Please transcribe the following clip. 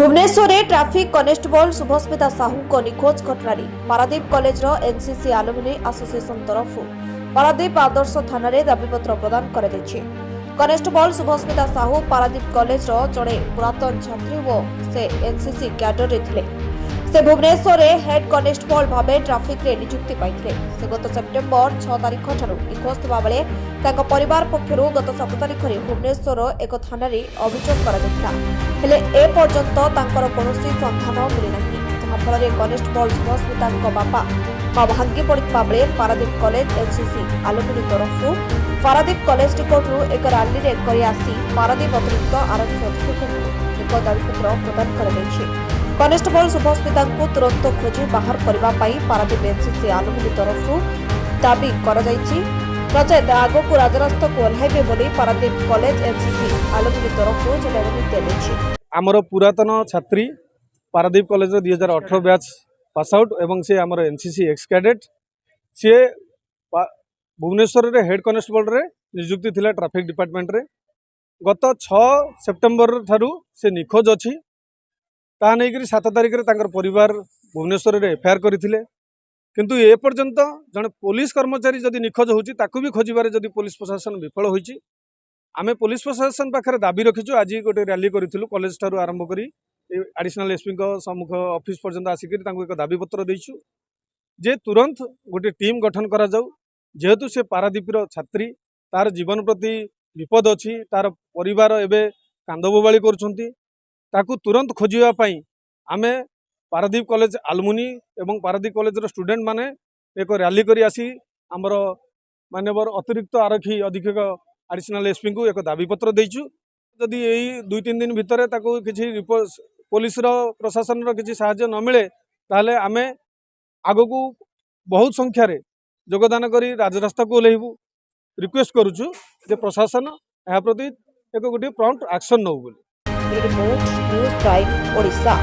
भुवनेश्वर में traffic constable Subhasmita Sahu को निखोज घटना पारादीप कॉलेज एनसीसी आलुमिनी एसोसिएशन तरफ पारादीप आदर्श थाना दाबीपत्र प्रदान कर कनेस्टेबल शुभस्मिता साहू पारादीप कॉलेज जड़े पुरातन छात्री और से एनसीसी कैडर थे। से भुवनेश्वर में हेड कनेस्टेबल भाव ट्रैफिक रे नियुक्ति पाई। से गत सेप्टेम्बर 6 तारिख ठारू निखोज थिबा बेले तांको परिवार पक्षरु गत 7 तारिख रे भुवनेश्वर एक थाना रे अभियोग करा हेले ए पर्यंत तांकर कोनोसी संधान मिली नाही, जहां फल कनेस्टेबल शुभस्मिता बापा भांगी पड़ता बेले पारादीप कॉलेज एनसीसी आलुमिनी तरफ पारादीप कॉलेज टिकटरू एक रैली रे करी आसी पारादीप अतिरिक्त आरक्षी अधीक्षक एक दाबीपत्र प्रदान कर कनेस्टेबल शुभस्मिता को तुरंत खोजी बाहर करने पारादीप एनसीसी आलुमिनी तरफ दाबी नचेत आग को राजरास्ता को ओह्लैबे बोली पारादीप कॉलेज एनसीसी आलुमिनी तरफ चेतावनी दी। आमर पुरातन छात्री Paradip college 2018 batch pass out एवं से आमर NCC ex cadet C Bhubaneswar रे हेड कनेस्टेबल रे नियुक्ति थिला ट्रैफिक डिपार्टमेंट रे गत 6 सेप्टेम्बर ठारू से निखोज अछि। ता नहीं 7 तारिख रे तांकर परिवार भुवनेश्वर रे एफआईआर करथिले, किंतु ए पर्यंत जने पुलिस कर्मचारी जदि निखोज होची ताकू भी खोजिबारे जदि पुलिस प्रशासन विफल होईची। आमे पुलिस प्रशासन पाखरे दाबी रखिछु। आज गोटे रैली करिथिलु कॉलेज ठारू आरंभ करी एडिशनल एसपी को सम्मुख ऑफिस पर्यंत आसिक तांको एक दाबी पत्र दैछु जे तुरंत गोटे टीम गठन करा जाऊ। जेहेतु से पारादीप छात्री तार जीवन प्रति विपद अछि, तार परिवार एबे कांदबोबाली करुछंती, ताकू तुरंत खोजिबा पई आमे पारादीप कॉलेज आलुमिनी एवं पारादीप कॉलेज स्टूडेंट माने एक रैली करी आसी आमर माननीय अतिरिक्त आरक्षी अधीक्षक एडिशनल एसपी को एक दाबी पत्र दैछु। जदि यही 2-3 दिन भितर ताको किछि पुलिस प्रशासन किछि साहाय्य न मिले ताहले आमे आगकू बहुत संख्या रे योगदान करी राजरास्ता को ओह्लैबू। रिक्वेस्ट करूछु जे प्रशासन एहा प्रति एक गोटे प्रॉम्प्ट एक्शन नौ बोली। Report news prime Odisha.